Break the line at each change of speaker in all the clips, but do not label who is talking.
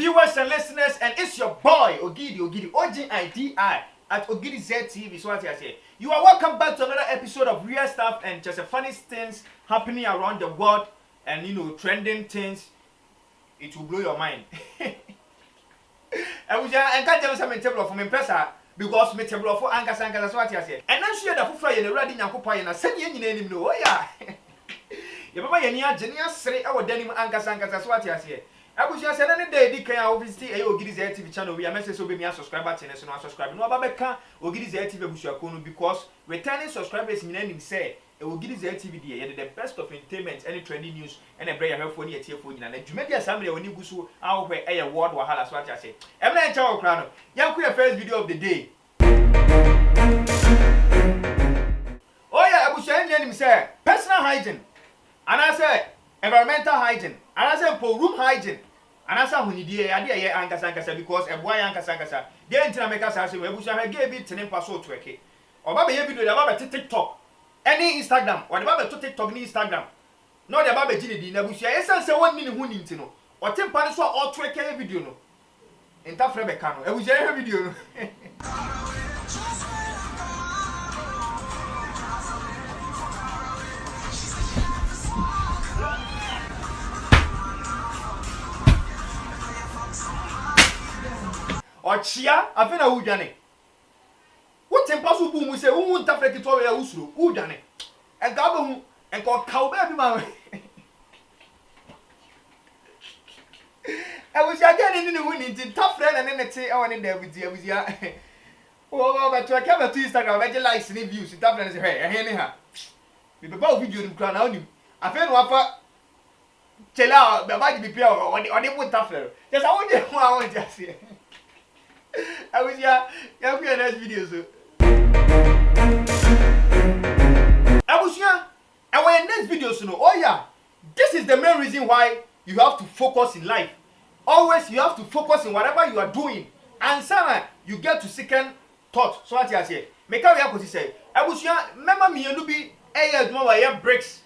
viewers and listeners, and it's your boy Ogidi OGIDI at Ogidi ZTV. So what I say, you are welcome back to another episode of Real Stuff and just the funniest things happening around the world, and trending things. It will blow your mind. I can't tell you something table for me pesa because me table for anka so what I say. And I'm sure that for you ready nyakopa you na send you name no. Oh yeah. Your mama yenia genius say our denim anka so what I say. I wish you said any day, Dick, I obviously Ogidi TV channel. We are message will be me a subscriber to and subscribe. No, Babeka Ogidi TV Bushakono because returning subscribers in any say Ogidi TV, the best of entertainment, any trending news, and a prayer help for the phone. And you make assembly when you go to our way a word wahala, what I say. I'm not a crown. Young queer first video of the day. Oh, yeah, I wish I say personal hygiene, and I say environmental hygiene, and I say for room hygiene. And I saw when you did Ankasa because a boy Ankasa, they enter make us as we gave it to them pass out to a cake. Or Baba video about TikTok, any Instagram, or the Baba to TikTok, Instagram. Not the Baba Gini, Nabusia, essence 1 minute winning to know. Or 10 pounds or 2 k video. No. In tough Rebecca, I was a video. Or chia, I think I would done it. What impossible boom we say, who won't have it all usru, who done it? And Gabon and called cowbell. I was again in the winning to tough friend and then say, oh, in there with you. Oh, but I came to Instagram, I just like seeing views, tough friends, hey, anyhow. With the bow video in crown on you. I feel what chill out, the body be pure or they put tough friend. Just I want to say. I was next video so. I was next video so. Oh yeah, this is the main reason why you have to focus in life. Always you have to focus in whatever you are doing, and sana you get to second thought. So what I say, make up your say. I was remember me you be a bricks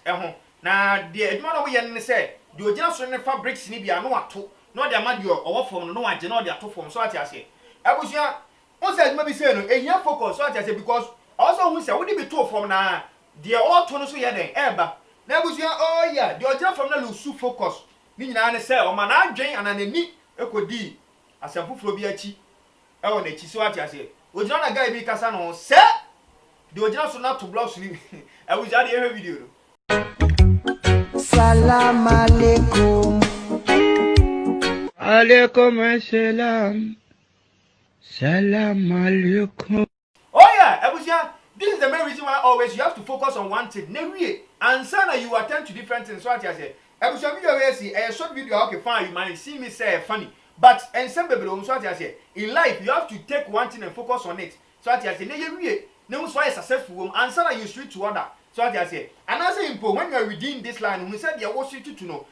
na the edman we yan say the original so bricks ni bia no ato no the amadio or form no agye no the ato form. So what I say. Abusia, what's that maybe say no? And you focus, so I say because also who say would be two from now? The all tono so yet eba. Nabusia, oh yeah, the original from the lusu focus. Nina say, oh man, I drain and an ni ekodi as a bufflobia I want a chiswati. I say, was not a guy be Casano, sir? The original so not to block sleep. I was at every video.
Salam alaikum.
Alaikum assalam. Salam alaikum.
Oh yeah, Abusia, this is the main reason why always you have to focus on one thing. Never and sana you attend to different things. So what I say, Abusia video see a short video. Okay, fine, you might see me say funny, but and some people so what I say in life you have to take one thing and focus on it. So what I say, never why successful and sana you street to order. So what I say, and I say when you are reading this line, we said you want you to know.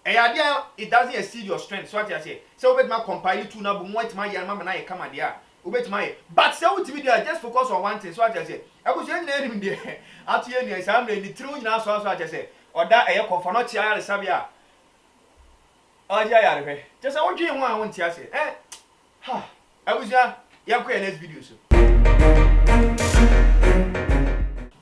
It doesn't exceed your strength. So what I say. So bet my compile to na bu what my young mama na e come there. Ubet my. But say what video just focus on one thing. So what I say. I was saying him there. At here near some the true now so what I say. Or that e ko for no chia sabia. Oh yeah yeah. Just I want you one want to say. Ha. I was ya next video so.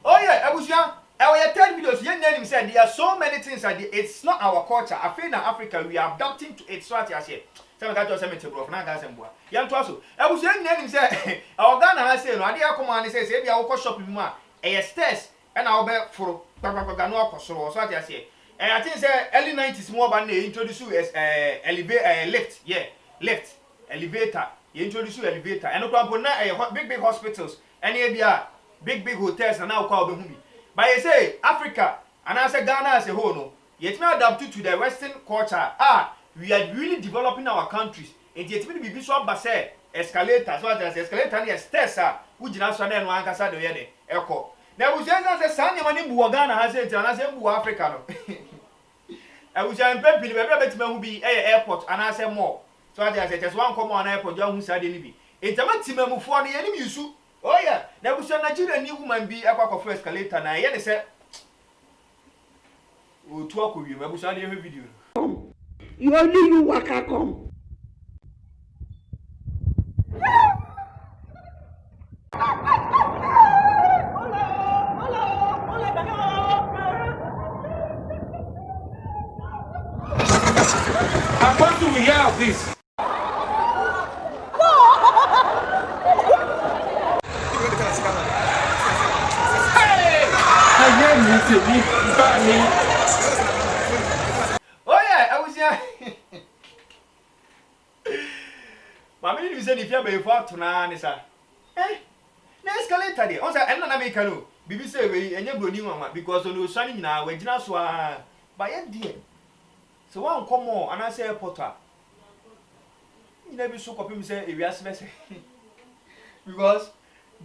Oh yeah, I was ya. Our third videos, young name said there are so many things that it's not our culture. I feel in Africa we are adapting to it. So what I say, some of that just say bro, now guys and boy. Young also, I was young name said our Ghana has said, no idea come on, says if you are shopping more, stairs and I'll bet for Pagano so what I say. And I think say early 90s more than they introduce you as elevator lift, yeah, lift, elevator. You introduce you elevator and no big hospitals, and here big hotels and now call the but you say Africa and I say Ghana as a whole, no, yet not adapted to the Western culture. We are really developing our countries. And yet we be so basse escalators, what as escalator and stairs, which now so then one can say the echo. Now we just say Sanya Mani Ghana has it and I say Africa. I was young people, every who be airport and I say more. So I say just one common airport, young who said any. It's a maximum for the enemy you shoot. Oh yeah, there was a Nigerian new woman be a pack of escalator. Now, yeah, they said, we'll talk with you. I was on every video.
You only you waka come.
Apostle, we hear of this.
Oh yeah, I was here. Mamma didn't say if you have a fought to Nanisa. Eh? Let's escalate it. Also, I'm not making no. BBC way and you're new one because on the sunny now, when you know, by a dear. So one come more and I say a potter. You never so copy me say if you ask me because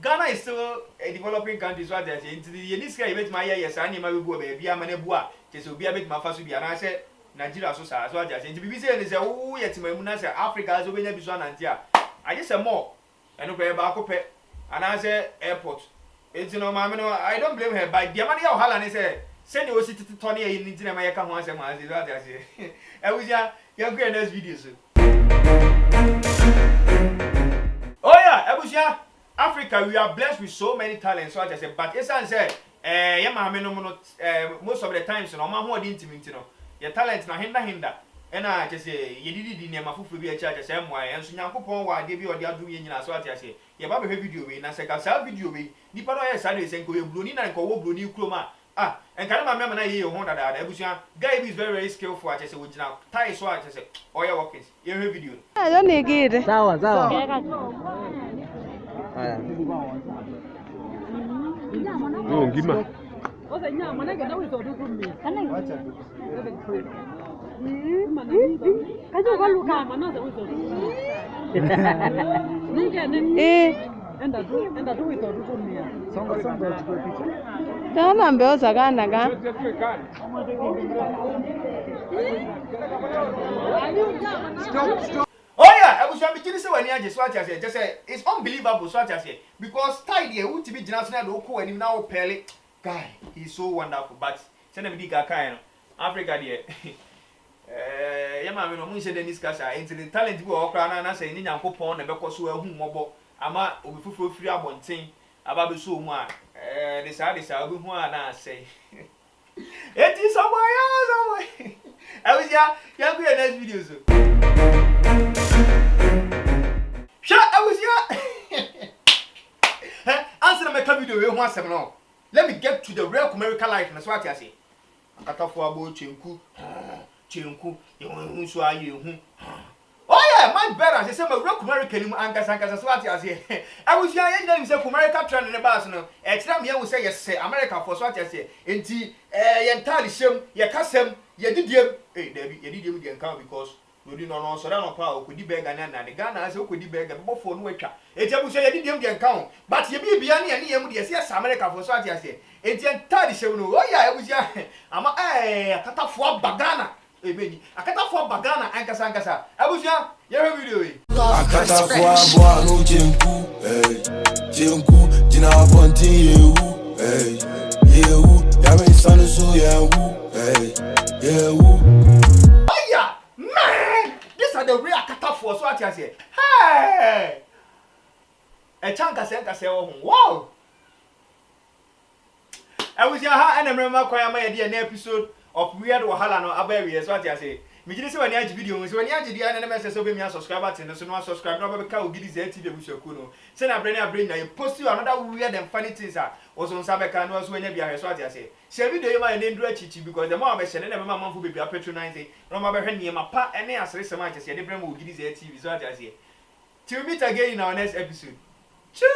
Ghana is still a developing country, so that into the Yeniska event my yes, I need my baby, I'm a boy, just to be a bit my first be and I said Nigeria so as well as into BBC and say, oh, yes, my Munasa Africa has been a bit one and yeah. I just say more and okay about pet and I say airport. It's no mamma, I don't blame her, but the money of Holland said, send your city to Tony in Nigeria, my account once a month, is what I say. I was young next video. Oh, yeah, Abuja. Africa, we are blessed with so many talents, so I say, but as I said, most of the times, no man who didn't mean to know your talents na hinder. And I just say, you did it in your mafu be a church, as M. Y. And so young people why give you a dear doing in as what I say. Your Baba video, and I say, I'll video me. The Panoya Sunday and go blue and go blue new chroma. Ah, and can I remember you Honda that Abuja guy is very skillful, I say, which now tie so I say, oh, your workings, your video.
I don't need it.
Sawa.
Ngima.
Tana mbeo sagana ga.
Oh yeah, I was trying to say when I just watch I say, just say it's unbelievable so I say because tidy here would be international local and him now Pele guy, he's so wonderful. But send him big kind Africa there. Yama no mun say Dennis Kasa into the talent go okra na say ni Nyankopon na be so ahu mobo ama obi fufu firi abonten aba be so mu a this obi hu na say it is somewhere I was ya go next video so I was here. Answer my video we want some now. Let me get to the real American life and that's what I say. Akatafo abo chenku you so are you. Oh yeah, much better. Say my real American ankasa so what I say. I was here and then say America trend in the bus no. E tira me we say yes say America for so what I say. Enti ye ntali shem, ye kasem, ye didiem. Debi ye didiem dey count because we do not know so that no power could be na the Ghana as could be beggar before no etwa etia say ye didiem dey count but ye be bia na ye mu dey say America for so what I say enti ntali shem no oh yeah we say ama akatafo bagana ebeni akatafo bagana ankasa abusia ye video we
akatafo abo no chenku jina fonti yewu ya me sanu so yewu
the real catapult so what I say. Hey! A chanka say wow! I was here and I remember quite my idea an episode of Weird Wahala no Abawi so what I say. Me just when you video so when you the and message so be me subscribe to so no subscribe no be ka ogidi ze TV we show no. Say na brain na you post you another weird and funny things was on Sabeka no so when you be so what I say. Share video my name do chichi because the more I share na mama fu be patronize no ma be hwe niam pa ene asere sema che say the brain ogidi ze TV so what I say. Till meet again in our next episode. Choo!